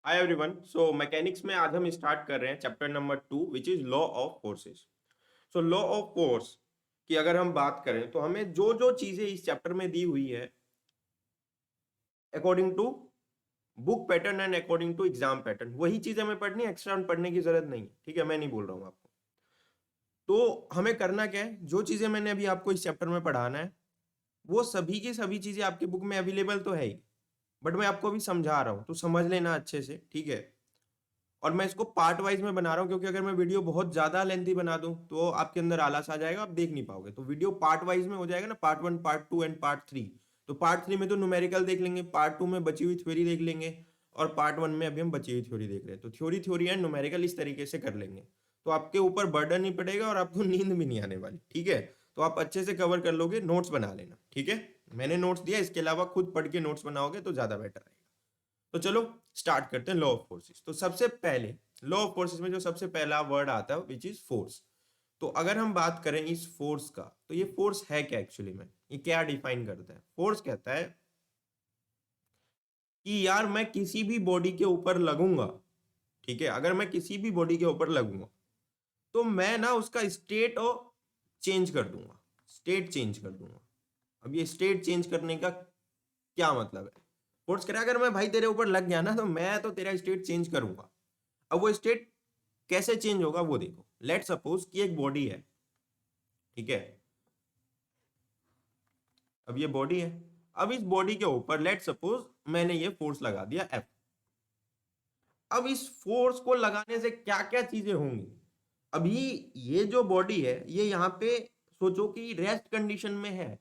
Hi everyone. सो mechanics में आज हम स्टार्ट कर रहे हैं chapter number 2 which is law of forces. So law of force की अगर हम बात करें तो हमें जो जो चीजें इस चैप्टर में दी हुई है according to book pattern and according to exam pattern वही चीजें हमें पढ़नी है, एक्स्ट्रा पढ़ने की जरूरत नहीं। ठीक है, मैं नहीं बोल रहा हूँ आपको। तो हमें करना क्या है, जो चीजें मैंने अभी आपको इस चैप्टर में पढ़ाना है वो सभी की सभी चीजें आपके बुक में अवेलेबल तो है ही, बट मैं आपको अभी समझा रहा हूँ तो समझ लेना अच्छे से। ठीक है, और मैं इसको पार्ट वाइज में बना रहा हूँ क्योंकि अगर मैं वीडियो बहुत ज्यादा लेंथी बना दूं तो आपके अंदर आलस आ जाएगा, आप देख नहीं पाओगे। तो वीडियो पार्ट वाइज में हो जाएगा ना, पार्ट 1, पार्ट 2 एंड पार्ट 3। तो पार्ट 3 में तो न्यूमेरिकल देख लेंगे, पार्ट 2 में बची हुई थ्योरी देख लेंगे, और पार्ट 1 में अभी हम बची हुई थ्योरी देख रहे हैं। तो थ्योरी एंड न्यूमेरिकल इस तरीके से कर लेंगे तो आपके ऊपर बर्डन नहीं पड़ेगा और आपको नींद भी नहीं आने वाली। ठीक है, तो आप अच्छे से कवर कर लोगे। नोट्स बना लेना, ठीक है। मैंने नोट्स दिया, इसके अलावा खुद पढ़ के नोट्स बनाओगे तो ज्यादा बेटर रहेगा। तो चलो स्टार्ट करते हैं लॉ ऑफ फोर्सेस। तो सबसे पहले लॉ ऑफ फोर्सेस में जो सबसे पहला वर्ड आता है विच इज फोर्स। तो अगर हम बात करें इस फोर्स का, तो ये फोर्स है क्या एक्चुअली में, ये क्या डिफाइन करता है। फोर्स कहता है कि यार मैं किसी भी बॉडी के ऊपर लगूंगा, ठीक है, अगर मैं किसी भी बॉडी के ऊपर लगूंगा तो मैं ना उसका स्टेट और चेंज कर दूंगा, स्टेट चेंज कर दूंगा। अब ये स्टेट चेंज करने का क्या मतलब है। फोर्स कह रहा है अगर मैं भाई तेरे ऊपर लग गया ना तो मैं तो तेरा स्टेट चेंज करूंगा। अब वो स्टेट कैसे चेंज होगा वो देखो। लेट सपोज कि एक बॉडी है, ठीक है, अब ये बॉडी है। अब इस बॉडी के ऊपर लेट सपोज मैंने ये फोर्स लगा दिया एफ। अब इस फोर्स को लगाने से क्या क्या चीजें होंगी। अभी ये जो बॉडी है ये यहाँ पे सोचो कि रेस्ट कंडीशन में है,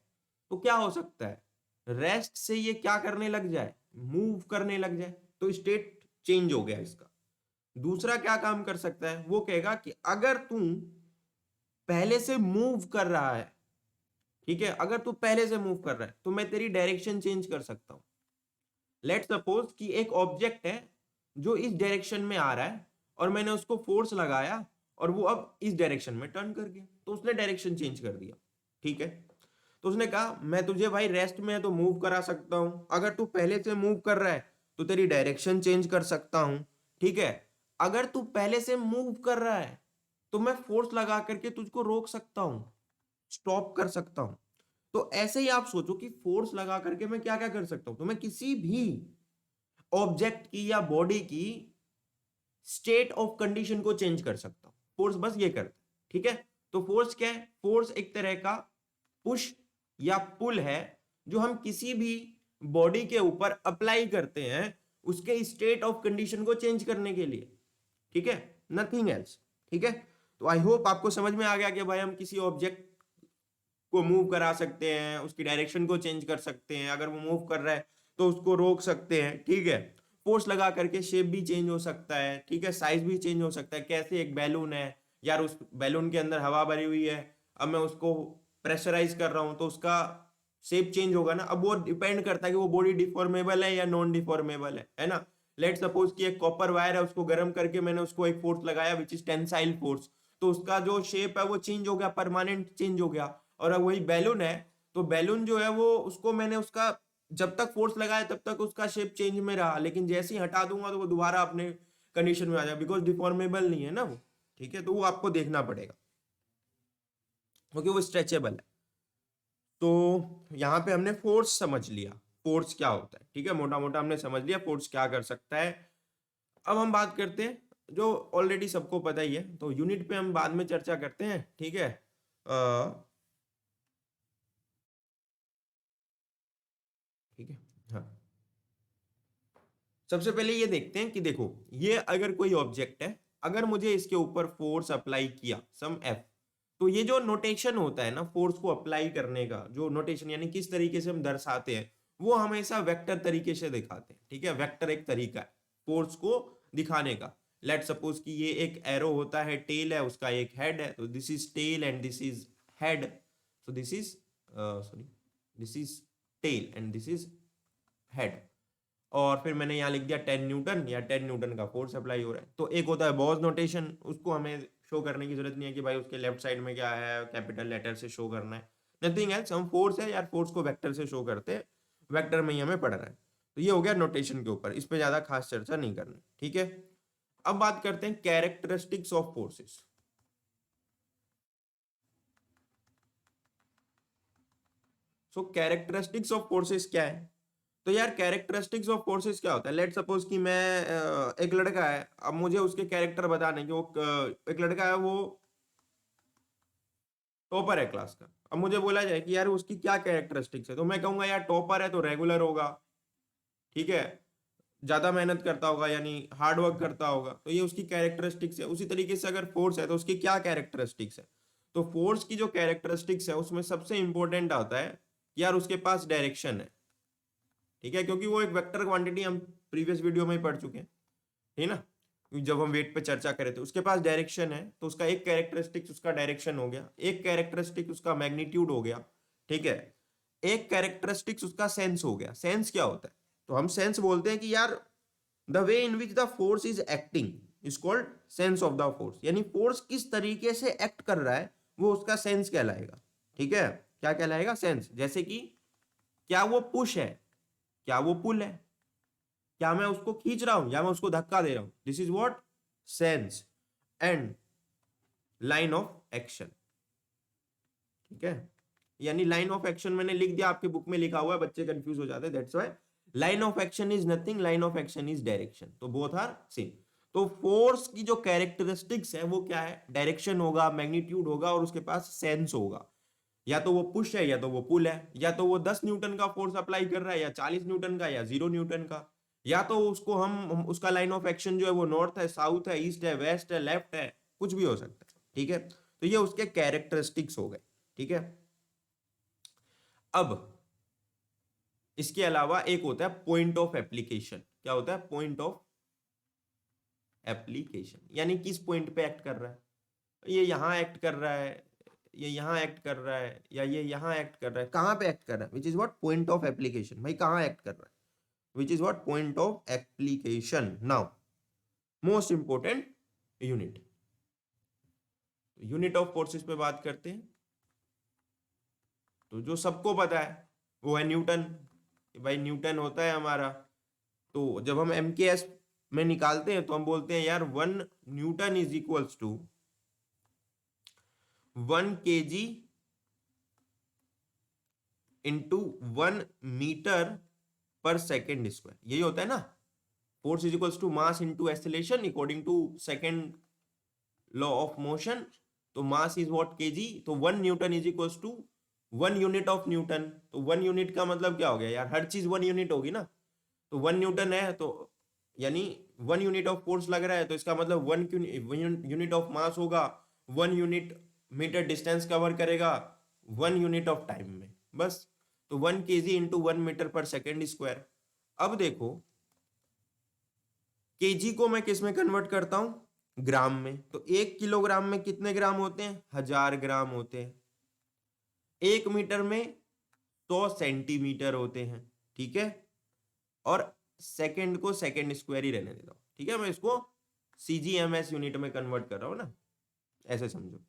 तो क्या हो सकता है, रेस्ट से ये क्या करने लग जाए, मूव करने लग जाए, तो स्टेट चेंज हो गया इसका। दूसरा क्या काम कर सकता है, वो कहेगा कि अगर तू पहले से मूव कर रहा है, ठीक है, अगर तू पहले से मूव कर रहा है तो मैं तेरी डायरेक्शन चेंज कर सकता हूं। लेट सपोज कि एक ऑब्जेक्ट है जो इस डायरेक्शन में आ रहा है और मैंने उसको फोर्स लगाया और वो अब इस डायरेक्शन में टर्न कर गया, तो उसने डायरेक्शन चेंज कर दिया। ठीक है, तो उसने कहा मैं तुझे भाई रेस्ट में है तो मूव करा सकता हूं, अगर तू पहले से मूव कर रहा है तो तेरी डायरेक्शन चेंज कर सकता हूं। ठीक है, अगर तू पहले से मूव कर रहा है तो मैं फोर्स लगा करके तुझको रोक सकता हूं, स्टॉप कर सकता हूं। तो ऐसे ही आप सोचो कि फोर्स लगा करके मैं क्या क्या कर सकता हूं। तो मैं किसी भी ऑब्जेक्ट की या बॉडी की स्टेट ऑफ कंडीशन को चेंज कर सकता हूं, फोर्स बस ये करता है। ठीक है, तो फोर्स क्या है, फोर्स एक तरह का पुश या पुल है जो हम किसी भी बॉडी के ऊपर अप्लाई करते हैं उसके स्टेट ऑफ कंडीशन को चेंज करने के लिए। ठीक है, नथिंग एल्स। ठीक है, तो आई होप आपको समझ में आ गया कि भाई हम किसी ऑब्जेक्ट को मूव करा सकते हैं, उसकी डायरेक्शन को चेंज कर सकते हैं, अगर वो मूव कर रहा है तो उसको रोक सकते हैं। ठीक है, फोर्स लगा करके शेप भी चेंज हो सकता है, ठीक है, साइज भी चेंज हो सकता है। कैसे, एक बैलून है यार, उस बैलून के अंदर हवा भरी हुई है, अब मैं उसको प्रेशराइज कर रहा हूं तो उसका शेप चेंज होगा ना। अब वो डिपेंड करता है कि वो बॉडी डिफॉर्मेबल है या नॉन डिफॉर्मेबल है ना। लेट सपोज कि एक कॉपर वायर है, उसको गर्म करके मैंने उसको एक फोर्स लगाया विच इज टेंसाइल फोर्स, तो उसका जो शेप है वो चेंज हो गया, परमानेंट चेंज हो गया। और अब वही बैलून है, तो बैलून जो है वो उसको मैंने उसका जब तक फोर्स लगाया तब तक उसका शेप चेंज में रहा, लेकिन जैसे ही हटा दूंगा तो वो दोबारा अपने कंडीशन में आ जाएगा, बिकॉज डिफॉर्मेबल नहीं है ना वो। ठीक है, तो वो आपको देखना पड़ेगा क्योंकि वो स्ट्रेचेबल है। तो यहाँ पे हमने फोर्स समझ लिया, फोर्स क्या होता है। ठीक है, मोटा मोटा हमने समझ लिया फोर्स क्या कर सकता है। अब हम बात करते हैं जो ऑलरेडी सबको पता ही है, तो यूनिट पे हम बाद में चर्चा करते हैं। ठीक है, ठीक है, हाँ, सबसे पहले ये देखते हैं कि देखो ये अगर कोई ऑब्जेक्ट है, अगर मुझे इसके ऊपर फोर्स अप्लाई किया सम एफ, तो ये जो नोटेशन होता है ना फोर्स को अप्लाई करने का, जो नोटेशन यानी किस तरीके से हम दर्शाते हैं, वो हमेशा वेक्टर तरीके से दिखाते हैं। ठीक है, वेक्टर एक तरीका है फोर्स को दिखाने का। लेट सपोज कि ये एक एरो होता है, टेल है, उसका एक हेड है, तो this is tail and this is head. So this is sorry, this is tail and this is head. और फिर मैंने यहाँ लिख दिया 10 न्यूटन, या 10 न्यूटन का फोर्स अप्लाई हो रहा है। तो एक होता है बॉस नोटेशन, उसको हमें शो करने की जरूरत नहीं है कि भाई उसके लेफ्ट साइड में क्या है, कैपिटल लेटर से शो करना है, नथिंग एल्स। हम फोर्स है यार, फोर्स को वेक्टर से शो करते हैं, वेक्टर में ही हमें पढ़ना है। तो ये हो गया नोटेशन के ऊपर, इस पे ज्यादा खास चर्चा नहीं करनी, ठीक है। अब बात करते हैं characteristics of forces. So characteristics of forces क्या है? तो यार कैरेक्टरिस्टिक्स ऑफ फोर्सेस क्या होता है? लेट सपोज कि मैं एक लड़का है, अब मुझे उसके कैरेक्टर बताने कि वो एक लड़का है, वो टॉपर है क्लास का। अब मुझे बोला जाए कि यार उसकी क्या कैरेक्टरिस्टिक्स है, तो मैं कहूंगा यार टॉपर है तो रेगुलर होगा, ठीक है, ज्यादा मेहनत करता होगा यानी हार्ड वर्क करता होगा, तो ये उसकी कैरेक्टरिस्टिक्स है। उसी तरीके से अगर फोर्स है तो उसकी क्या कैरेक्टरिस्टिक्स है? तो फोर्स की जो कैरेक्टरिस्टिक्स है उसमें सबसे इंपॉर्टेंट आता है कि यार उसके पास डायरेक्शन है, ठीक है, क्योंकि वो एक वेक्टर क्वांटिटी हम प्रीवियस वीडियो में ही पढ़ चुके हैं, है ना, जब हम वेट पे चर्चा करे थे। उसके पास डायरेक्शन है तो उसका एक कैरेक्टरिस्टिक उसका डायरेक्शन हो गया, एक कैरेक्टरिस्टिक उसका मैग्नीट्यूड हो गया, ठीक है, एक कैरेक्टरिस्टिक्स उसका सेंस हो गया। सेंस क्या होता है? तो हम सेंस बोलते हैं कि यार the way in which the force is acting is called sense of the force, यानी फोर्स किस तरीके से एक्ट कर रहा है वो उसका सेंस कहलाएगा, ठीक है। क्या कहलाएगा? सेंस। जैसे कि क्या वो पुश है, क्या वो पुल है, क्या मैं उसको खींच रहा हूं या मैं उसको धक्का दे रहा हूं, this is what sense and line of action, ठीक है। यानी लाइन ऑफ एक्शन मैंने लिख दिया, आपके बुक में लिखा हुआ है, बच्चे कंफ्यूज हो जाते हैं, that's why line of action is nothing, line of action is direction, तो बोथ आर सेम। तो फोर्स की जो कैरेक्टरिस्टिक्स है वो क्या है? डायरेक्शन होगा, मैग्नीट्यूड होगा और उसके पास सेंस होगा। या तो वो पुश है या तो वो पुल है, या तो वो 10 न्यूटन का फोर्स अप्लाई कर रहा है या 40 न्यूटन का या 0 न्यूटन का, या तो उसको हम उसका लाइन ऑफ एक्शन जो है वो नॉर्थ है, साउथ है, ईस्ट है, वेस्ट है, लेफ्ट है, कुछ भी हो सकता है, ठीक है। तो ये उसके कैरेक्टरिस्टिक्स हो गए, ठीक है। अब इसके अलावा एक होता है पॉइंट ऑफ एप्लीकेशन। क्या होता है? पॉइंट ऑफ एप्लीकेशन, यानी किस पॉइंट पे एक्ट कर रहा है, ये यहां एक्ट कर रहा है, ये यहां एक्ट कर रहा है, या ये यहां एक्ट कर रहा है, कहां पे एक्ट कर रहा है, which is what point of application. भाई कहां एक्ट कर रहा है, which is what point of application. Now most important unit, unit of forces पे बात करते हैं। तो जो सबको पता है वो है न्यूटन, भाई न्यूटन होता है हमारा। तो जब हम MKS में निकालते हैं तो हम बोलते हैं यार 1 newton is equals to 1 kg into 1 metre per second square, यही होता है ना। Force is equals to mass into acceleration according to second law of motion. तो मास इज व्हाट kg, तो 1 newton is equals to 1 unit of newton. तो 1 unit का मतलब क्या हो गया यार? हर चीज 1 यूनिट होगी ना। तो 1 न्यूटन है तो यानी 1 यूनिट ऑफ फोर्स लग रहा है, तो इसका मतलब 1 यूनिट ऑफ मास होगा, 1 यूनिट मीटर डिस्टेंस कवर करेगा 1 यूनिट ऑफ टाइम में, बस। तो 1 kg into 1 metre per second square. अब देखो kg को मैं किस में कन्वर्ट करता हूं? ग्राम में। तो 1 किलोग्राम में कितने ग्राम होते हैं? 1000 ग्राम होते हैं। 1 मीटर में 100 सेंटीमीटर होते हैं, ठीक है। और सेकंड को सेकंड स्क्वायर ही रहने देता हूं, ठीक है। मैं इसको CGMS यूनिट में कन्वर्ट कर रहा हूं ना, ऐसे समझो।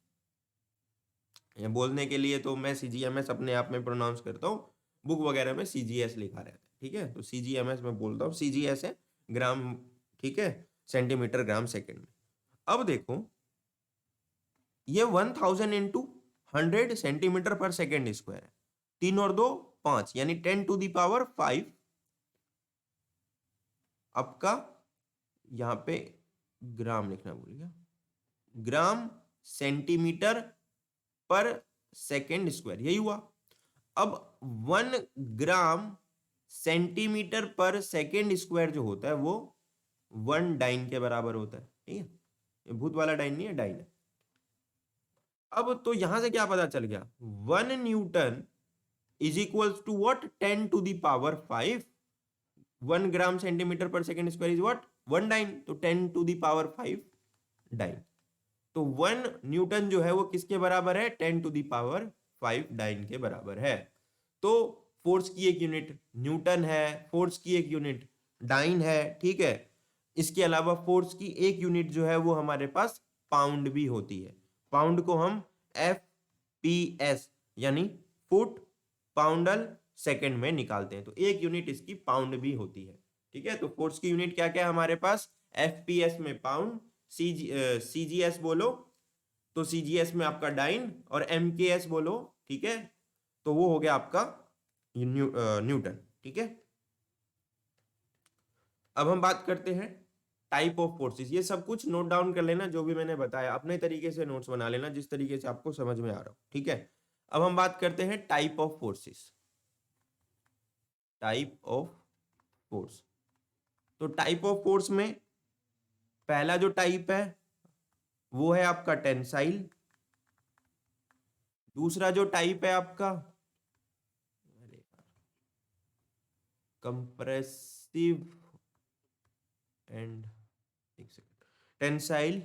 ये बोलने के लिए तो मैं CGMS अपने आप में प्रोनाउंस करता हूं, बुक वगैरह में CGS लिखा रहता है, ठीक है। तो CGMS में बोलता हूं, CGS है ग्राम, ठीक है, सेंटीमीटर ग्राम सेकंड में। अब देखो ये 1000 into 100 centimetre per second square है, 3 और 2 5, यानी 10⁵ आपका यहां पे ग्राम लिखना भूल गया, ग्राम सेंटीमीटर पर सेकेंड स्क्वायर, यही हुआ। अब 1 gram centimetre per second square जो होता है वो 1 डाइन के बराबर होता है, ठीक है। ये भूत वाला डाइन नहीं है, डाइन है। अब तो यहां से क्या पता चल गया? 1 newton is equals to what? 10⁵ 1 gram centimetre per second square is what? 1 dyne, तो 10⁵ डाइन। तो 1 न्यूटन जो है वो किसके बराबर है? 10⁵ डाइन के बराबर है। तो फोर्स की एक यूनिट न्यूटन है, फोर्स की एक यूनिट डाइन है, ठीक है। इसके अलावा फोर्स की एक यूनिट जो है वो हमारे पास पाउंड भी होती है। पाउंड को हम FPS यानी फुट पाउंडल सेकंड में निकालते हैं। तो एक यूनिट इसकी पाउंड भी होती है। ठीक है, तो फोर्स की यूनिट क्या क्या है हमारे पास, FPS में पाउंड, CGS बोलो तो CGS में आपका डाइन, और MKS बोलो, ठीक है, तो वो हो गया आपका न्यूटन। ठीक है, अब हम बात करते हैं टाइप ऑफ फोर्सेस। ये सब कुछ नोट डाउन कर लेना, जो भी मैंने बताया अपने तरीके से नोट्स बना लेना जिस तरीके से आपको समझ में आ रहा हो। ठीक है, अब हम बात करते हैं type of forces. Type of force, तो टाइप ऑफ फोर्स में पहला जो टाइप है वो है आपका टेंसाइल। दूसरा जो टाइप है आपका कंप्रेसिव एंड, एक सेकंड, टेंसाइल,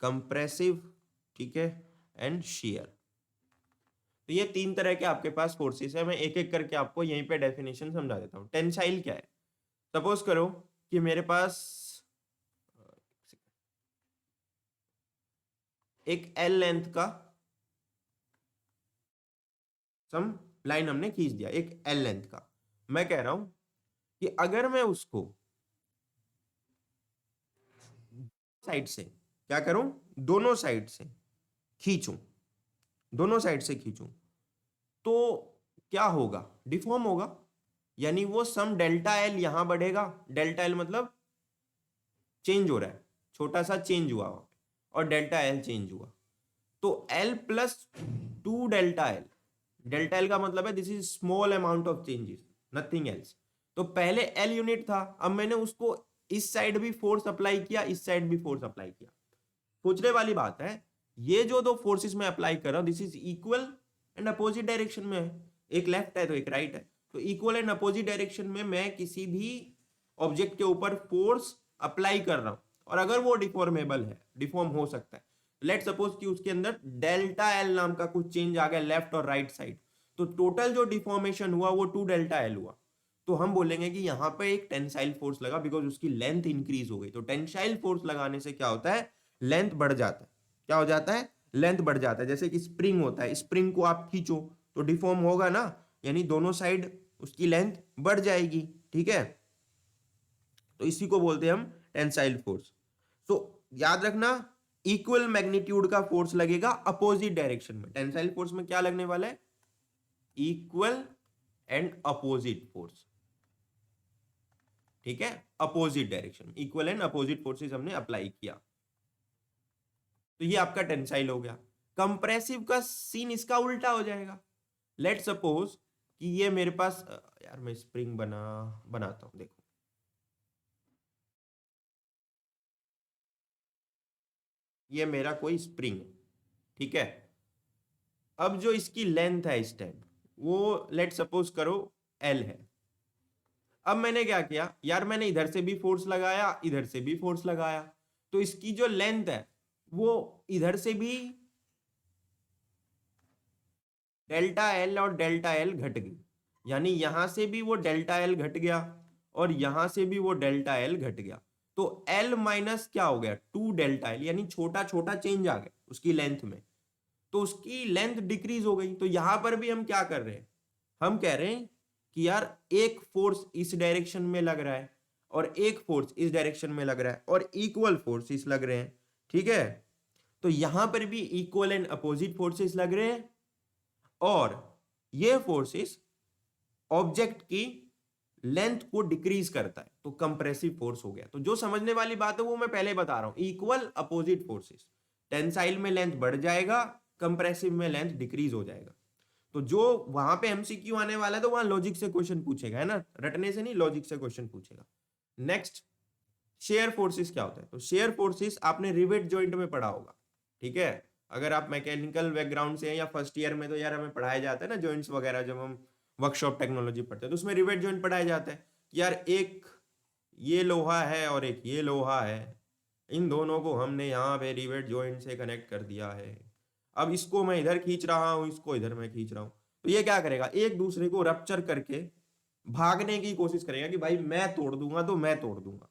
कंप्रेसिव, ठीक है, एंड शियर। तो ये तीन तरह के आपके पास फोर्सेस है। मैं एक एक करके आपको यहीं पे डेफिनेशन समझा देता हूं। टेंसाइल क्या है, सपोज करो कि मेरे पास एक L लेंथ का सम लाइन हमने खींच दिया, एक L लेंथ का। मैं कह रहा हूं कि अगर मैं उसको साइड से क्या करूं, दोनों साइड से खींचूं, दोनों साइड से खींचूं, तो क्या होगा, डिफॉर्म होगा। यानी वो सम डेल्टा एल यहां बढ़ेगा, डेल्टा एल मतलब चेंज हो रहा है, छोटा सा चेंज हुआ और डेल्टा एल चेंज हुआ, तो L plus 2 delta L, delta L का मतलब है this is small amount of changes, nothing else. तो पहले एल यूनिट था, अब मैंने उसको इस साइड भी फोर्स अप्लाई किया, इस साइड भी फोर्स अप्लाई किया। सोचने वाली बात है, ये जो दो फोर्सेस मैं अप्लाई कर रहा हूं this is equal and opposite direction में है, एक लेफ्ट है तो एक राइट है। तो इक्वल एंड अपोजिट डायरेक्शन में मैं किसी भी ऑब्जेक्ट के ऊपर फोर्स अप्लाई कर रहा हूं, और अगर वो डिफॉर्मेबल है, डिफॉर्म हो सकता है, लेट सपोज कि उसके अंदर डेल्टा एल नाम का कुछ चेंज आ गया लेफ्ट और राइट साइड, तो टोटल जो डिफॉर्मेशन हुआ वो 2 डेल्टा एल हुआ। तो हम बोलेंगे कि यहां पे एक टेंसाइल फोर्स लगा बिकॉज उसकी लेंथ इंक्रीज हो गई। तो टेंसाइल फोर्स लगाने से क्या होता है, लेंथ बढ़ जाता है। क्या हो जाता है, लेंथ बढ़ जाता है। जैसे कि स्प्रिंग होता है, स्प्रिंग को आप खींचो तो डिफॉर्म होगा ना, यानी दोनों साइड उसकी लेंथ बढ़ जाएगी। ठीक है, तो इसी को बोलते हैं हम टेंसाइल फोर्स। तो याद रखना, इक्वल मैग्नीट्यूड का फोर्स लगेगा अपोजिट डायरेक्शन में। टेंसाइल फोर्स में क्या लगने वाला है, इक्वल एंड अपोजिट फोर्स। ठीक है, opposite direction, equal and opposite forces हमने अप्लाई किया, तो ये आपका टेंसाइल हो गया। कंप्रेसिव का सीन इसका उल्टा हो जाएगा। लेट सपोज कि ये मेरे पास यार मैं स्प्रिंग बनाता हूं, देखो ये मेरा कोई स्प्रिंग है। ठीक है, अब जो इसकी लेंथ है इस टाइम वो लेट सपोज करो L है। अब मैंने क्या किया यार, मैंने इधर से भी फोर्स लगाया, इधर से भी फोर्स लगाया, तो इसकी जो लेंथ है वो इधर से भी डेल्टा एल और डेल्टा एल घट गई, यानी यहां से भी वो डेल्टा एल घट गया और यहां से भी वो डेल्टा एल घट गया। तो L माइनस क्या हो गया, 2 डेल्टा एल, यानी छोटा छोटा चेंज आ गया उसकी लेंथ में, तो उसकी लेंथ डिक्रीज हो गई। तो यहां पर भी हम क्या कर रहे हैं, हम कह रहे हैं कि यार एक फोर्स इस डायरेक्शन में लग रहा है और एक फोर्स इस डायरेक्शन में लग रहा है और इक्वल फोर्सेस लग रहे हैं। ठीक है, तो यहां पर भी इक्वल एंड अपोजिट फोर्सेस लग रहे हैं, और ये फोर्सेस ऑब्जेक्ट की लेंथ को डिक्रीज करता है, तो कंप्रेसिव फोर्स हो गया। तो जो समझने वाली बात है वो मैं पहले बता रहा हूं, इक्वल अपोजिट फोर्सेस, टेंसाइल में लेंथ बढ़ जाएगा, कंप्रेसिव में लेंथ डिक्रीज हो जाएगा। तो जो वहां पे एमसीक्यू आने वाला है तो वहां लॉजिक से क्वेश्चन पूछेगा, है ना, रटने से नहीं, लॉजिक से क्वेश्चन पूछेगा। नेक्स्ट, शेयर फोर्सेस क्या होता है, तो शेयर फोर्सेस आपने रिवेट जॉइंट में पढ़ा होगा। ठीक है, अगर आप मैकेनिकल बैकग्राउंड से हैं या फर्स्ट ईयर में, तो यार हमें पढ़ाया जाता है ना जॉइंट्स वगैरह, जब हम वर्कशॉप टेक्नोलॉजी पढ़ते हैं तो उसमें रिवेट जॉइंट पढ़ाया जाता है कि यार एक ये लोहा है और एक ये लोहा है, इन दोनों को हमने यहाँ पे रिवेट जॉइंट से कनेक्ट कर दिया है। अब इसको मैं इधर खींच रहा हूँ, इसको इधर मैं खींच रहा हूँ, तो ये क्या करेगा, एक दूसरे को रप्चर करके भागने की कोशिश करेगा कि भाई मैं तोड़ दूंगा तो मैं तोड़ दूंगा।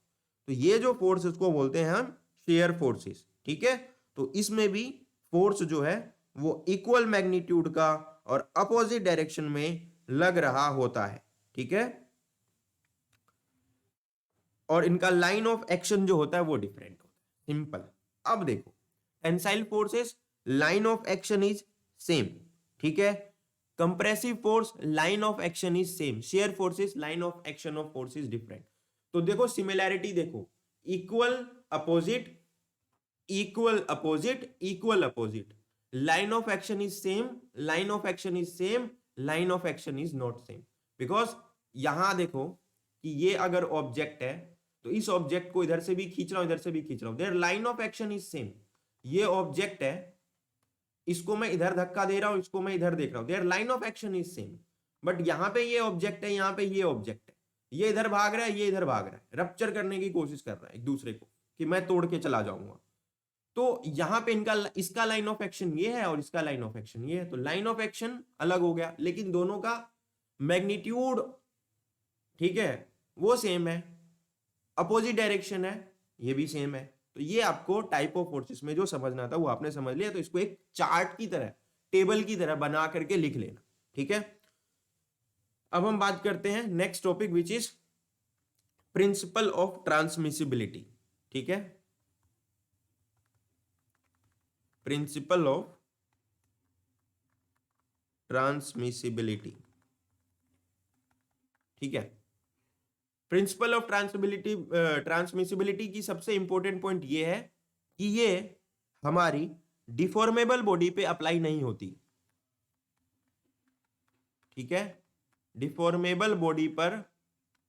तो ये जो फोर्सेस को बोलते हैं हम शेयर फोर्सेस। ठीक है, तो इसमें भी फोर्स जो है वो इक्वल मैग्नीट्यूड का और अपोजिट डायरेक्शन में लग रहा होता है, ठीक है, और इनका लाइन ऑफ एक्शन जो होता है वो डिफरेंट होता है, सिंपल। अब देखो, tensile forces line of action is same, ठीक है, compressive force line of action is same, share forces line of action of force is different. तो देखो सिमिलैरिटी देखो, equal opposite, equal opposite, equal opposite, line of action is same, line of action is same, line of action is not same. Because यहां देखो कि ये अगर object है तो इस ऑब्जेक्ट को इधर से भी खींच रहा हूं, इधर से भी खींच रहा हूं, there line of action is same. ये ऑब्जेक्ट है, इसको मैं इधर धक्का दे रहा हूं, इसको मैं इधर देख रहा हूं, there line of action is same. But यहां पे ये ऑब्जेक्ट है, यहां पे ये ऑब्जेक्ट है, ये इधर भाग रहा है, ये इधर भाग रहा है, रप्चर करने की कोशिश कर रहा है एक दूसरे को कि मैं तोड़ के चला जाऊंगा। तो यहां पे इनका, इसका लाइन ऑफ एक्शन ये है और इसका लाइन ऑफ एक्शन ये है, तो लाइन ऑफ एक्शन अलग हो गया, लेकिन दोनों का मैग्नीट्यूड, ठीक है, वो सेम है, अपोजिट डायरेक्शन है, ये भी सेम है। तो ये आपको टाइप ऑफ फोर्सेस में जो समझना था वो आपने समझ लिया। तो इसको एक चार्ट की तरह, टेबल की तरह बना करके लिख लेना, ठीक है। अब हम बात करते हैं next topic which is principle of transmissibility, ठीक है, प्रिंसिपल ऑफ ट्रांसमिसिबिलिटी, ठीक है। प्रिंसिपल ऑफ ट्रांसमिसिबिलिटी की सबसे इंपॉर्टेंट पॉइंट ये है कि ये हमारी डिफॉर्मेबल बॉडी पे अप्लाई नहीं होती, ठीक है, डिफॉर्मेबल बॉडी पर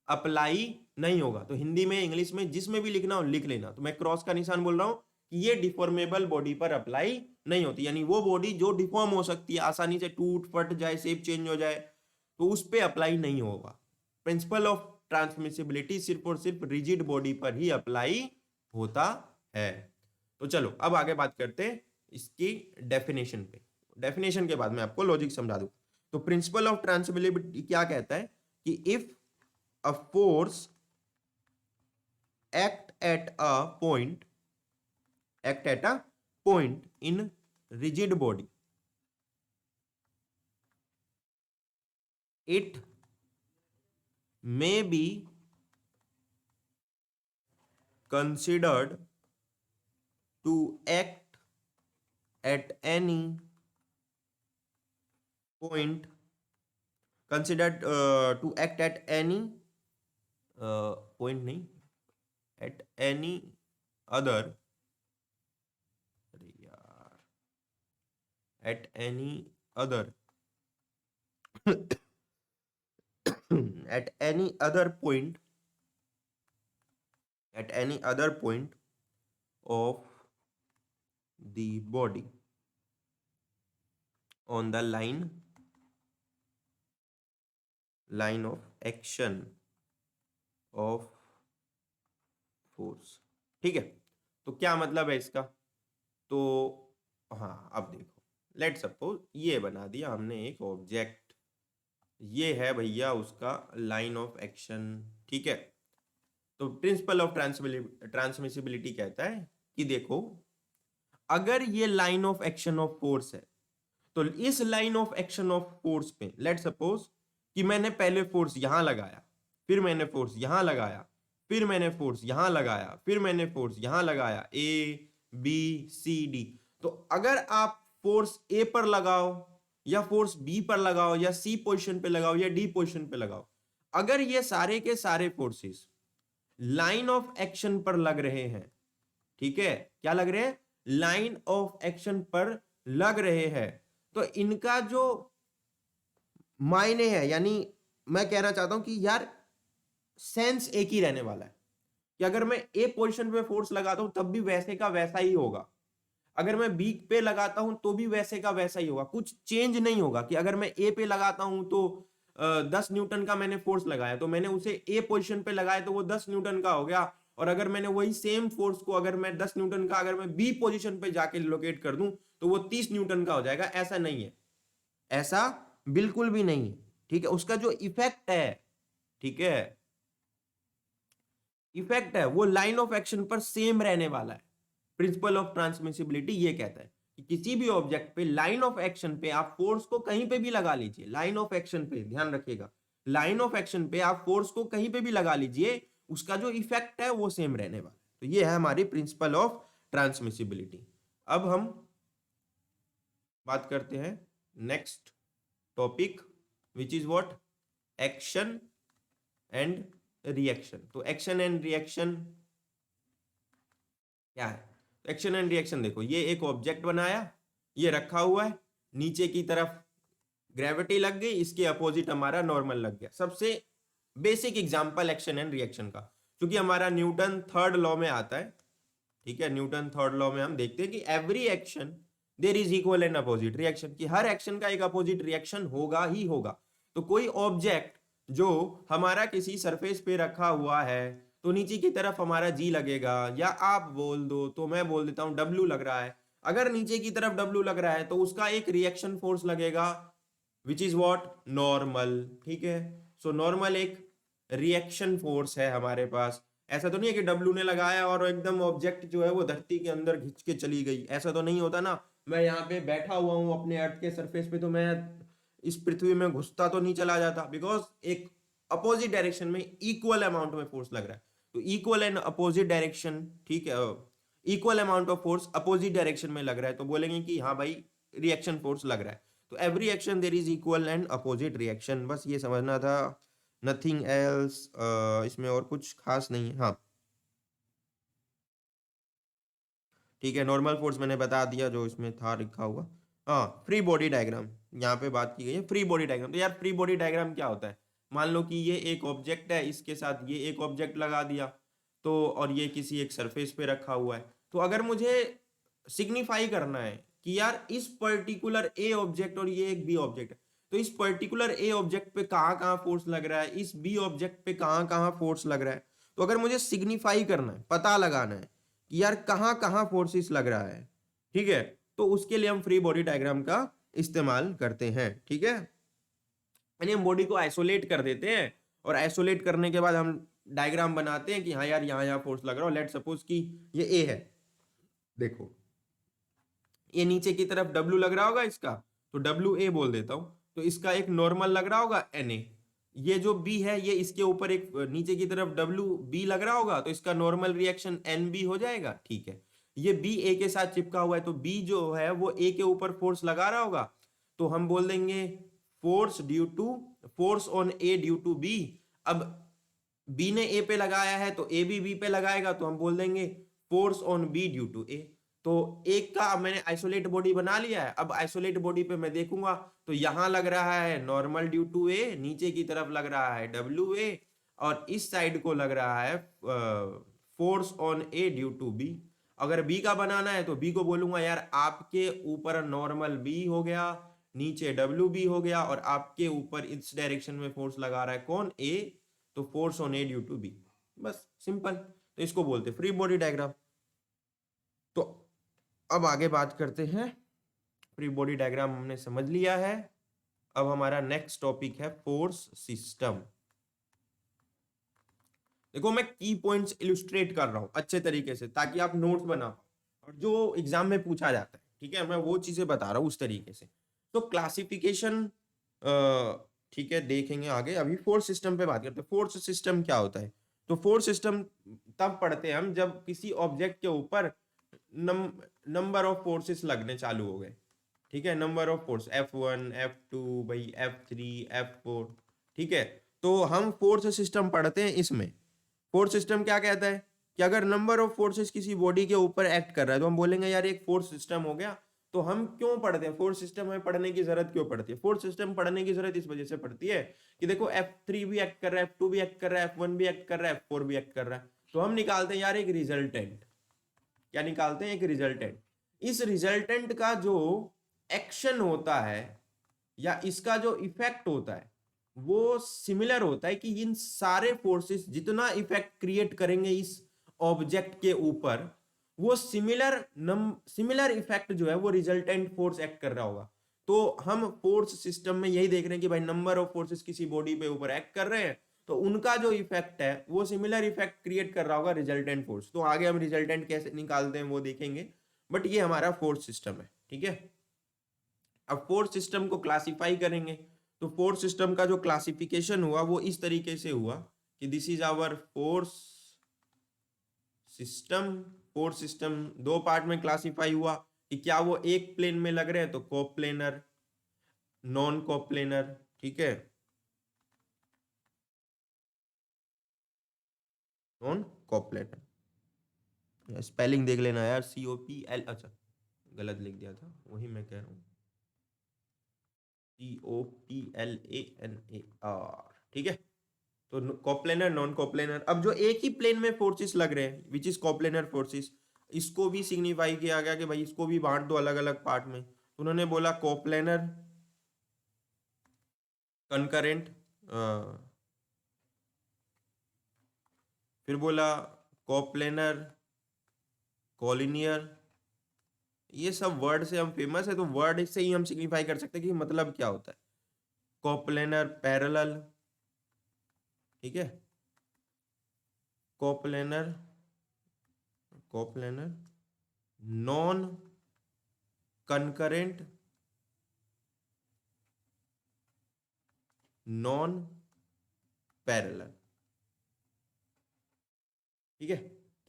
अप्लाई नहीं होगा। तो हिंदी में, इंग्लिश में, जिसमें भी लिखना हो लिख लेना। तो मैं क्रॉस का निशान बोल रहा हूं कि ये डिफॉर्मेबल बॉडी पर अप्लाई नहीं होती, यानी वो बॉडी जो डिफॉर्म हो सकती है, आसानी से टूट फट जाए, शेप चेंज हो जाए, तो उस पर अप्लाई नहीं होगा। प्रिंसिपल ऑफ ट्रांसमिसिबिलिटी सिर्फ और सिर्फ रिजिड बॉडी पर ही अप्लाई होता है। तो चलो अब आगे बात करते हैं इसकी डेफिनेशन पे। डेफिनेशन के बाद मैं आपको लॉजिक समझा दूं। तो प्रिंसिपल ऑफ ट्रांसमिसिबिलिटी क्या कहता है कि if a force act at a point in rigid body, it may be considered to act at any point, considered to act at any point नहीं, at any other, at any other at any other point, at any other point of the body on the line of action of force, ठीक है। तो क्या मतलब है इसका? तो हाँ, अब देखो, लेट सपोज ये बना दिया हमने एक ऑब्जेक्ट, ये है भैया उसका लाइन ऑफ एक्शन, ठीक है। तो प्रिंसिपल ऑफ ट्रांसमिसिबिलिटी कहता है कि देखो, अगर ये line of action of force है, तो इस line of action of force पे लेट सपोज कि मैंने पहले फोर्स यहां लगाया, फिर मैंने फोर्स यहां लगाया, फिर मैंने फोर्स यहां लगाया, फिर मैंने फोर्स यहां लगाया, ए बी सी डी। तो अगर आप फोर्स ए पर लगाओ या फोर्स बी पर लगाओ या सी पोजीशन पे लगाओ या डी पोजीशन पे लगाओ, अगर ये सारे के सारे फोर्सेस लाइन ऑफ एक्शन पर लग रहे हैं, ठीक है, क्या लग रहे हैं? लाइन ऑफ एक्शन पर लग रहे हैं, तो इनका जो मायने है, यानी मैं कहना चाहता हूं कि यार सेंस एक ही रहने वाला है कि अगर मैं ए पोजीशन पे फोर्स लगाता हूं तब भी वैसे का वैसा ही होगा, अगर मैं बी पे लगाता हूं तो भी वैसे का वैसा ही होगा, कुछ चेंज नहीं होगा। कि अगर मैं ए पे लगाता हूं तो 10 न्यूटन का मैंने फोर्स लगाया, तो मैंने उसे ए पोजीशन पे लगाया तो वो 10 न्यूटन का हो गया, और अगर मैंने वही सेम फोर्स को, अगर मैं 10 न्यूटन का अगर मैं बी पोजीशन पे जाके लोकेट कर दूं तो वो 30 न्यूटन का हो जाएगा। ऐसा नहीं है, ऐसा बिल्कुल भी नहीं है, ठीक है। उसका जो इफेक्ट है, ठीक है, इफेक्ट है वो लाइन ऑफ एक्शन पर सेम रहने वाला है। प्रिंसिपल ऑफ ट्रांसमिसिबिलिटी ये कहता है कि किसी भी ऑब्जेक्ट पे लाइन ऑफ एक्शन पे आप फोर्स को कहीं पे भी लगा लीजिए, लाइन ऑफ एक्शन पे ध्यान रखिएगा, लाइन ऑफ एक्शन पे आप फोर्स को कहीं पे भी लगा लीजिए, उसका जो इफेक्ट है वो सेम रहने वाला है। तो ये है हमारी प्रिंसिपल ऑफ ट्रांसमिसिबिलिटी। अब हम बात करते हैं next topic which is what, action and reaction. तो एक्शन एंड रिएक्शन क्या है? तो एक्शन एंड रिएक्शन देखो, ये एक ऑब्जेक्ट बनाया, ये रखा हुआ है, नीचे की तरफ ग्रेविटी लग गई, इसके अपोजिट हमारा नॉर्मल लग गया। सबसे basic example action and reaction का, क्योंकि हमारा न्यूटन थर्ड लॉ में आता है, ठीक है, न्यूटन थर्ड लॉ में हम देखते हैं कि every action there is equal and opposite reaction, कि हर एक्शन का एक अपोजिट रिएक्शन होगा ही होगा। तो कोई ऑब्जेक्ट जो हमारा किसी सरफेस पे रखा हुआ है, तो नीचे की तरफ हमारा जी लगेगा, या आप बोल दो तो मैं बोल देता हूं डब्ल्यू लग रहा है। अगर नीचे की तरफ डब्ल्यू लग रहा है तो उसका एक रिएक्शन फोर्स लगेगा विच इज व्हाट, नॉर्मल, ठीक है। सो नॉर्मल एक रिएक्शन फोर्स है हमारे पास। ऐसा तो नहीं है कि डब्ल्यू ने लगाया और एकदम ऑब्जेक्ट जो है वो धरती के अंदर खिंच के चली गई, ऐसा तो नहीं होता ना। मैं यहाँ पे बैठा हुआ हूँ अपने अर्थ के सरफेस पे, तो मैं इस पृथ्वी में घुसता तो नहीं चला जाता, बिकॉज एक अपोजिट डायरेक्शन में इक्वल अमाउंट में फोर्स लग रहा है। तो इक्वल एंड अपोजिट डायरेक्शन, ठीक है, equal amount of force opposite direction में लग रहा है, तो बोलेंगे कि हाँ भाई रिएक्शन फोर्स लग रहा है। तो every action there is equal and opposite reaction, बस ये समझना था, नथिंग एल्स। इसमें और कुछ खास नहीं है। हाँ ठीक है, नॉर्मल फोर्स मैंने बता दिया जो इसमें था लिखा हुआ। हाँ, फ्री बॉडी डायग्राम यहाँ पे बात की गई है, फ्री बॉडी डायग्राम। तो यार फ्री बॉडी डायग्राम क्या होता है? मान लो कि ये एक ऑब्जेक्ट है, इसके साथ ये एक ऑब्जेक्ट लगा दिया, तो और ये किसी एक सरफेस पे रखा हुआ है। तो अगर मुझे सिग्निफाई करना है कि यार इस पर्टिकुलर ए ऑब्जेक्ट और ये एक बी ऑब्जेक्ट है, तो इस पर्टिकुलर ए ऑब्जेक्ट पे कहाँ कहाँ फोर्स लग रहा है, इस बी ऑब्जेक्ट पे कहाँ कहाँ फोर्स लग रहा है, तो अगर मुझे सिग्निफाई करना है, पता लगाना है कि यार कहाँ कहाँ फोर्सेस लग रहा है, ठीक है, तो उसके लिए हम फ्री बॉडी डायग्राम का इस्तेमाल करते हैं, ठीक है। यानी हम बॉडी को आइसोलेट कर देते हैं, और आइसोलेट करने के बाद हम डायग्राम बनाते हैं कि हाँ यार यहाँ यहाँ फोर्स लग रहा हो। लेट सपोज कि ये ए है, देखो ये नीचे की तरफ डब्ल्यू लग रहा होगा इसका, तो डब्ल्यू ए बोल देता हूं। तो इसका एक नॉर्मल लग रहा होगा एन ए। ये जो बी है, ये इसके ऊपर एक नीचे की तरफ डब्ल्यू बी लग रहा होगा, तो इसका नॉर्मल रिएक्शन एन बी हो जाएगा, ठीक है। ये बी ए के साथ चिपका हुआ है, तो बी जो है वो ए के ऊपर फोर्स लगा रहा होगा, तो हम बोल देंगे force due to, force on A due to B. अब बी ने ए पे लगाया है तो ए भी बी पे लगाएगा, तो हम बोल देंगे force on B due to A. तो एक का अब मैंने आइसोलेट बॉडी बना लिया है। अब आइसोलेट बॉडी पे मैं देखूंगा तो यहां लग रहा है नॉर्मल ड्यू टू ए, नीचे की तरफ लग रहा है डब्ल्यू ए, और इस साइड को लग रहा है force on A due to B. अगर बी का बनाना है तो बी को बोलूंगा यार आपके ऊपर नॉर्मल बी हो गया, नीचे डब्ल्यू बी हो गया, और आपके ऊपर इस डायरेक्शन में फोर्स लगा रहा है कौन, ए, तो force on A due to B. बस सिंपल, तो इसको बोलते फ्री बॉडी डायग्राम। तो अब आगे बात करते हैं, फ्री बॉडी डायग्राम हमने समझ लिया है। अब हमारा नेक्स्ट टॉपिक है फोर्स सिस्टम। देखो मैं की पॉइंट्स इलुस्ट्रेट कर रहा हूं अच्छे तरीके से, ताकि आप नोट्स बना पाओ, और जो एग्जाम में पूछा जाता है, ठीक है, मैं वो चीजें बता रहा हूं उस तरीके से। तो क्लासिफिकेशन, ठीक है, देखेंगे आगे। अभी फोर्स सिस्टम पे बात करते हैं। फोर्स सिस्टम क्या होता है? तो फोर्स सिस्टम तब पढ़ते हैं हम जब किसी ऑब्जेक्ट के ऊपर नंबर ऑफ फोर्सेस लगने चालू हो गए, ठीक है, number of force F1 F2 भाई F3 F4, ठीक है। तो हम फोर्स सिस्टम पढ़ते हैं इसमें। फोर्स सिस्टम क्या कहता है कि अगर नंबर ऑफ फोर्सेस किसी बॉडी के ऊपर एक्ट कर रहा है, तो हम बोलेंगे यार एक फोर्स सिस्टम हो गया। तो हम क्यों पढ़ते हैं फोर्स सिस्टम? हमें पढ़ने की जरूरत क्यों पड़ती है? फोर्स सिस्टम पढ़ने की जरूरत इस वजह से पड़ती है कि देखो F3 भी एक्ट कर रहा है, F2 भी एक्ट कर रहा है, F1 भी एक्ट कर रहा है, F4 भी एक्ट कर रहा है, तो हम निकालते हैं यार एक रिजल्टेंट। क्या निकालते हैं? एक रिजल्टेंट। इस रिजल्टेंट का जो एक्शन होता है या इसका जो इफेक्ट होता है वो सिमिलर होता है, कि इन सारे फोर्सेस जितना इफेक्ट क्रिएट करेंगे इस ऑब्जेक्ट के ऊपर, वो सिमिलर इफेक्ट जो है वो रिजल्टेंट फोर्स एक्ट कर रहा होगा। तो हम फोर्स सिस्टम में यही देख रहे हैं कि भाई नंबर ऑफ फोर्सेस किसी बॉडी पे ऊपर एक्ट कर रहे हैं, तो उनका जो इफेक्ट है वो सिमिलर इफेक्ट क्रिएट कर रहा होगा रिजल्टेंट फोर्स। तो आगे हम रिजल्टेंट कैसे निकालते हैं वो देखेंगे, बट ये हमारा फोर्स सिस्टम है। ठीक है। अब फोर्स सिस्टम को क्लासिफाई करेंगे, तो फोर्स सिस्टम का जो क्लासिफिकेशन हुआ वो इस तरीके से हुआ कि this is our force system. Force system दो पार्ट में क्लासिफाई हुआ कि क्या वो एक प्लेन में लग रहे हैं, तो कोप्लेनर, नॉन कोप्लेनर, ठीक है, नॉन कोप्लेनर। स्पेलिंग देख लेना यार, COPL, अच्छा गलत लिख दिया था, वही मैं कह रहा हूँ, COPLANAR, ठीक है। तो कोप्लेनर, नॉन कोप्लेनर। अब जो एक ही प्लेन में फोर्सेस लग रहे हैं विच इज कोप्लेनर फोर्सेस, इसको भी सिग्निफाई किया गया कि भाई इसको भी बांट दो अलग अलग पार्ट में। तो उन्होंने बोला कोप्लेनर कंकरेंट, फिर बोला कोप्लेनर कॉलिनियर। ये सब वर्ड से हम फेमस है, तो वर्ड से ही हम सिग्निफाई कर सकते हैं कि मतलब क्या होता है। कोप्लेनर पैरेलल, ठीक है, coplanar, coplanar non concurrent, non parallel, ठीक है।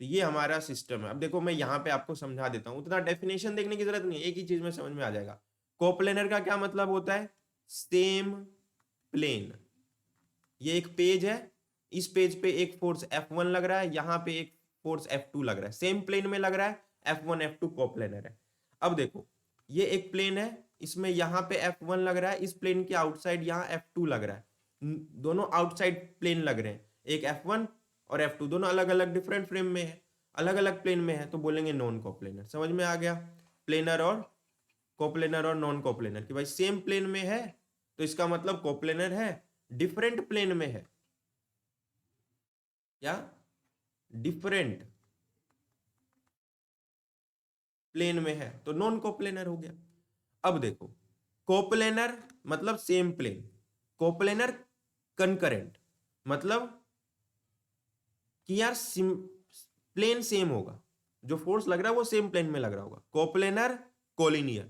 तो ये हमारा सिस्टम है। अब देखो मैं यहाँ पे आपको समझा देता हूँ, उतना डेफिनेशन देखने की जरूरत नहीं है, एक ही चीज में समझ में आ जाएगा। कोप्लेनर का क्या मतलब होता है, सेम प्लेन। ये एक पेज है, इस पेज पे एक फोर्स F1 लग रहा है, यहाँ पे एक फोर्स F2 लग रहा है, सेम प्लेन में लग रहा है, F1 F2 कोप्लेनर है। अब देखो ये एक प्लेन है, इसमें यहाँ पे F1 लग रहा है, इस प्लेन के आउटसाइड यहाँ F2 लग रहा है, दोनों आउटसाइड प्लेन लग रहे हैं, एक F1 और F2 दोनों अलग अलग डिफरेंट फ्रेम में है, अलग अलग प्लेन में है, तो बोलेंगे नॉन कोप्लेनर। समझ में आ गया, प्लेनर और कोप्लेनर और नॉन कोप्लेनर कि भाई सेम प्लेन में है तो इसका मतलब कोप्लेनर है, डिफरेंट प्लेन में है या डिफरेंट प्लेन में है तो नॉन कोप्लेनर हो गया। अब देखो कोप्लेनर मतलब सेम प्लेन, कोप्लेनर कंकरेंट मतलब कि यार प्लेन सेम होगा, जो फोर्स लग रहा है वो सेम प्लेन में लग रहा होगा। कोप्लेनर कोलिनियर,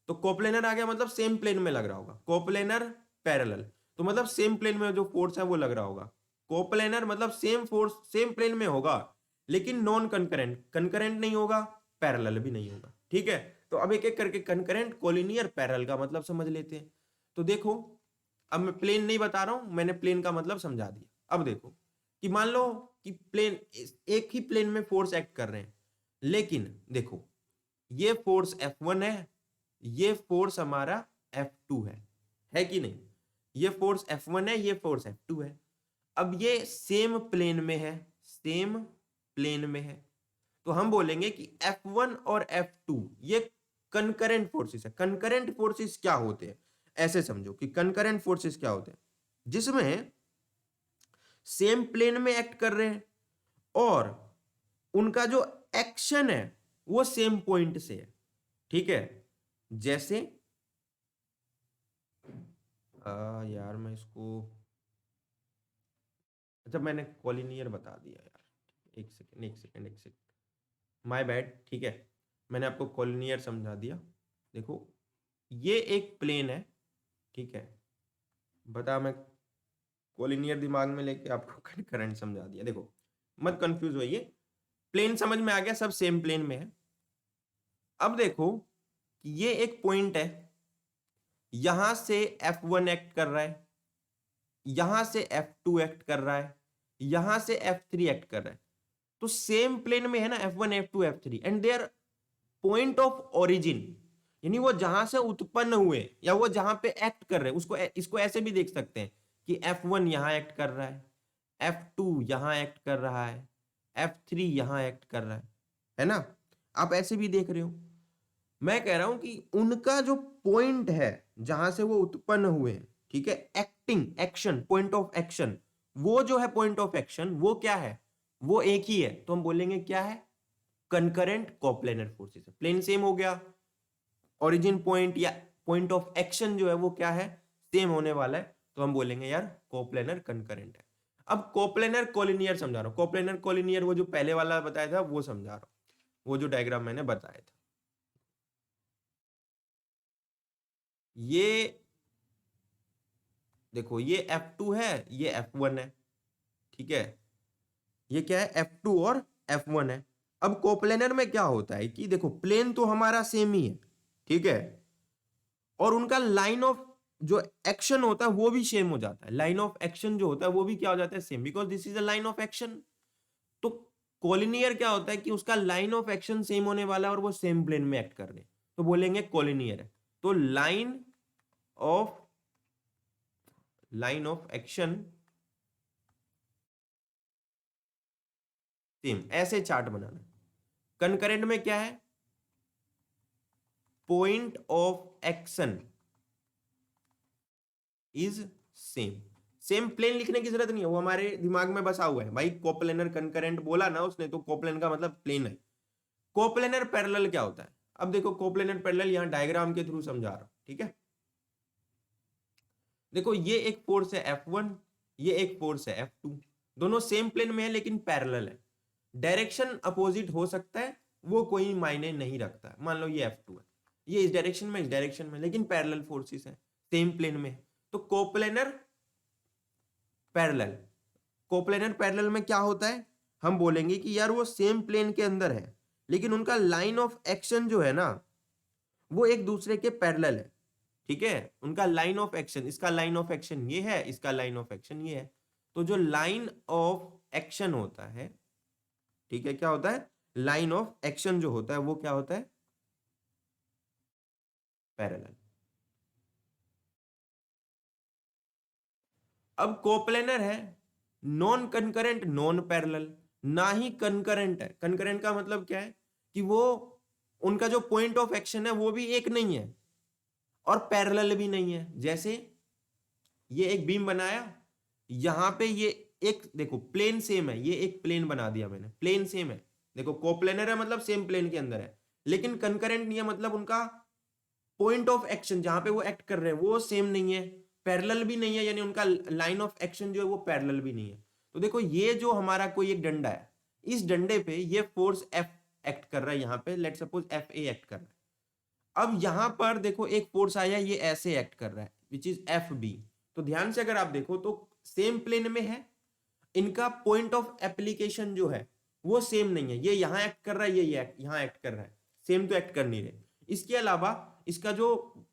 तो कोप्लेनर आ गया मतलब सेम प्लेन में लग रहा होगा। कोप्लेनर पैरेलल, तो मतलब सेम प्लेन में जो फोर्स है वो लग रहा होगा। कोप्लेनर मतलब सेम फोर्स सेम प्लेन में होगा लेकिन नॉन कंकरेंट, कंकरेंट नहीं होगा, पैरेलल भी नहीं होगा, ठीक है। तो अब एक एक करके कंकरेंट, कोलिनियर, पैरेलल का मतलब समझ लेते हैं। तो देखो अब मैं प्लेन नहीं बता रहा हूं, मैंने प्लेन का मतलब समझा दिया। अब देखो कि मान लो कि प्लेन, एक ही प्लेन में फोर्स एक्ट कर रहे हैं, लेकिन देखो ये फोर्स F1 है, ये फोर्स हमारा F2 है कि नहीं, ये फोर्स F1 है, ये फोर्स F2 है। अब ये सेम प्लेन में है, सेम प्लेन में है, तो हम बोलेंगे कि F1 और F2 ये कंकरेंट फोर्सेस है। कंकरेंट फोर्सेस क्या होते हैं, ऐसे समझो कि कंकरेंट फोर्सेस क्या होते हैं, जिसमें सेम प्लेन में एक्ट कर रहे हैं और उनका जो एक्शन है वो सेम पॉइंट से है, ठीक है। जैसे यार मैं इसको, अच्छा मैंने कॉलिनियर बता दिया यार, एक सेकेंड एक सेकेंड एक सेकेंड, माय बैड, ठीक है। मैंने आपको कॉलिनियर समझा दिया। देखो ये एक प्लेन है, ठीक है, बता मैं कॉलिनियर दिमाग में लेके आपको करंट समझा दिया। देखो मत कंफ्यूज होइए, प्लेन समझ में आ गया, सब सेम प्लेन में है। अब देखो कि ये एक पॉइंट है, यहां से F1 एक्ट कर रहा है, यहां से F2 एक्ट कर रहा है, यहां से F3 एक्ट कर रहा है, तो सेम प्लेन में है ना F1 F2 F3 and their point of origin, यानी वो जहां से उत्पन्न हुए या वो जहां पे एक्ट कर रहे हैं, उसको इसको ऐसे भी देख सकते हैं कि F1 यहां एक्ट कर रहा है, F2 यहां एक्ट कर रहा है, F3 यहां एक्ट कर रहा है ना। आप ऐसे भी देख रहे हो। मैं कह रहा हूं कि उनका जो पॉइंट है जहां से वो उत्पन्न हुए हैं, ठीक है, acting action, point of action, वो जो है पॉइंट ऑफ एक्शन वो क्या है, वो एक ही है, तो हम बोलेंगे क्या है, कंकरेंट कोप्लेनर फोर्सेस है। प्लेन सेम हो गया, ओरिजिन पॉइंट या पॉइंट ऑफ एक्शन जो है वो क्या है, सेम होने वाला है, तो हम बोलेंगे यार कोप्लेनर कंकरेंट है। अब कोप्लेनर कोलिनियर समझा रहा हूं, कोप्लेनर कोलिनियर वो जो पहले वाला बताया था वो समझा रहा हूं, वो जो डायग्राम मैंने बताया था। ये देखो ये F2 है, ये F1 है, ठीक है, ये क्या है F2 और F1 है। अब कोप्लेनर में क्या होता है कि देखो प्लेन तो हमारा सेम ही है, ठीक है, और उनका लाइन ऑफ जो एक्शन होता है वो भी सेम हो जाता है, लाइन ऑफ एक्शन जो होता है वो भी क्या हो जाता है same, because this is a line of action. तो कोलिनियर क्या होता है कि उसका लाइन ऑफ एक्शन सेम होने वाला है और वो सेम प्लेन में एक्ट कर रहे हैं, तो बोलेंगे कोलिनियर है। तो लाइन ऑफ एक्शन सेम, ऐसे चार्ट बनाना। कंकरेंट में क्या है, point of action is same. Same plane लिखने की जरूरत नहीं है, वो हमारे दिमाग में बसा हुआ है भाई, कोप्लेनर कंकरेंट बोला ना उसने, तो कोप्लेन का मतलब प्लेन है। कोप्लेनर पैरेलल क्या होता है, अब देखो कोप्लेनर पैरेलल यहां डायग्राम के थ्रू समझा रहा हूं, ठीक है। देखो ये एक फोर्स है F1, ये एक फोर्स है F2, दोनों सेम प्लेन में है लेकिन पैरेलल है। डायरेक्शन अपोजिट हो सकता है, वो कोई मायने नहीं रखता है। मान लो ये F2 है, ये इस डायरेक्शन में, इस डायरेक्शन में, लेकिन पैरेलल फोर्सेस है, सेम प्लेन में है। तो कोप्लेनर पैरेलल, कोप्लेनर पैरेलल में क्या होता है, हम बोलेंगे कि यार वो सेम प्लेन के अंदर है लेकिन उनका लाइन ऑफ एक्शन जो है ना वो एक दूसरे के पैरेलल है, ठीक है। उनका लाइन ऑफ एक्शन, इसका लाइन ऑफ एक्शन ये है, इसका लाइन ऑफ एक्शन ये है। तो जो लाइन ऑफ एक्शन होता है, ठीक है, क्या होता है, लाइन ऑफ एक्शन जो होता है वो क्या होता है, पैरेलल। अब कोप्लेनर है नॉन कंकरेंट नॉन पैरेलल, ना ही कंकरेंट है। कंकरेंट का मतलब क्या है कि वो उनका जो पॉइंट ऑफ एक्शन है वो भी एक नहीं है और पैरेलल भी नहीं है। जैसे ये एक बीम बनाया, यहां पे ये एक देखो प्लेन सेम है, ये एक प्लेन बना दिया मैंने, प्लेन सेम है, देखो कोप्लेनर है मतलब सेम प्लेन के अंदर है, लेकिन कंकरेंट नहीं है मतलब उनका पॉइंट ऑफ एक्शन जहां पे वो एक्ट कर रहे हैं वो सेम नहीं है, पैरेलल भी नहीं है, यानी उनका लाइन ऑफ एक्शन जो है वो पैरेलल भी नहीं है। तो देखो ये जो हमारा कोई एक डंडा है, इस डंडे पे ये फोर्स F एक्ट कर रहा है, यहाँ पे लेट सपोज FA एक्ट कर रहा है। अब यहां पर देखो एक फोर्स आया, ये ऐसे एक्ट कर रहा है विच इज FB। तो ध्यान से अगर आप देखो तो सेम प्लेन में है, इनका पॉइंट ऑफ एप्लीकेशन जो है वो सेम नहीं है, ये यहां एक्ट कर रहा है, ये यहां एक्ट कर रहा है, सेम तो एक्ट कर नहीं रहे। इसके अलावा इसका जो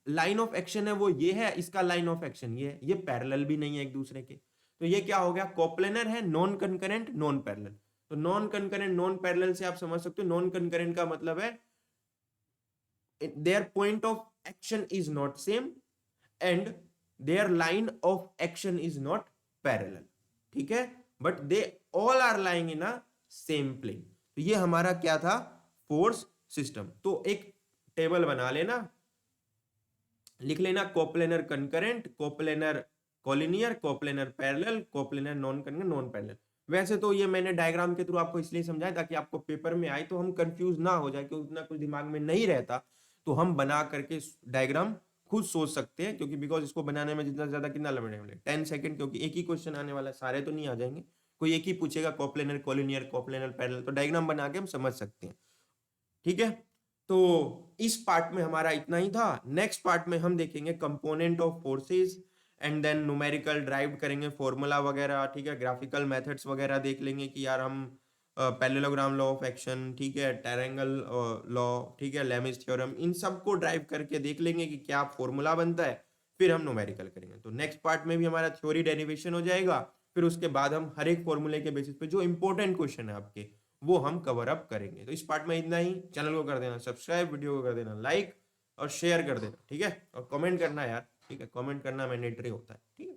लाइन ऑफ एक्शन है वो ये है, इसका लाइन ऑफ एक्शन ये है, ये पैरेलल भी नहीं है एक दूसरे के। तो ये क्या हो गया, कोप्लेनर है नॉन कंकरेंट नॉन पैरेलल। तो नॉन कंकरेंट नॉन पैरेलल से आप समझ सकते हो, नॉन कंकरेंट का मतलब है their point of action is not same and their line of action is not parallel, ठीक है, but they all are lying in a same plane। तो ये हमारा क्या था, फोर्स सिस्टम। तो एक टेबल बना लेना, लिख लेना coplanar concurrent, coplanar collinear, coplanar parallel, coplanar non concurrent non parallel. वैसे तो ये मैंने डायग्राम के थ्रू आपको इसलिए समझाया ताकि आपको पेपर में आए तो हम कंफ्यूज ना हो जाए, क्योंकि उतना कुछ दिमाग में नहीं रहता, तो हम बना करके डायग्राम खुद सोच सकते हैं, क्योंकि बिकॉज इसको बनाने में जितना ज्यादा कितना लगेगा 10 सेकंड, क्योंकि एक ही क्वेश्चन आने वाला है, सारे तो नहीं आ जाएंगे, कोई एक ही पूछेगा कोप्लेनर कोलिनियर कोप्लेनर पैरेलल, तो डायग्राम बना के हम समझ सकते हैं, ठीक है। तो इस पार्ट में हमारा इतना ही था। नेक्स्ट पार्ट में हम देखेंगे component of forces and then numerical derive करेंगे फॉर्मूला वगैरह, ठीक है, ग्राफिकल मेथड्स वगैरह देख लेंगे कि यार हम पैरेललोग्राम लॉ ऑफ एक्शन, ठीक है, ट्रायंगल लॉ, ठीक है, लेमिस थ्योरम, इन सबको ड्राइव करके देख लेंगे कि क्या फॉर्मूला बनता है, फिर हम न्यूमेरिकल करेंगे। तो नेक्स्ट पार्ट में भी हमारा थ्योरी डेरिवेशन हो जाएगा, फिर उसके बाद हम हर एक फॉर्मूले के बेसिस पे जो इंपॉर्टेंट क्वेश्चन है आपके वो हम कवर अप करेंगे। तो इस पार्ट में इतना ही। चैनल को कर देना सब्सक्राइब, वीडियो को कर देना लाइक और शेयर कर देना, ठीक है, और कमेंट करना यार, ठीक है, कमेंट करना मैंडेटरी होता है, ठीक है।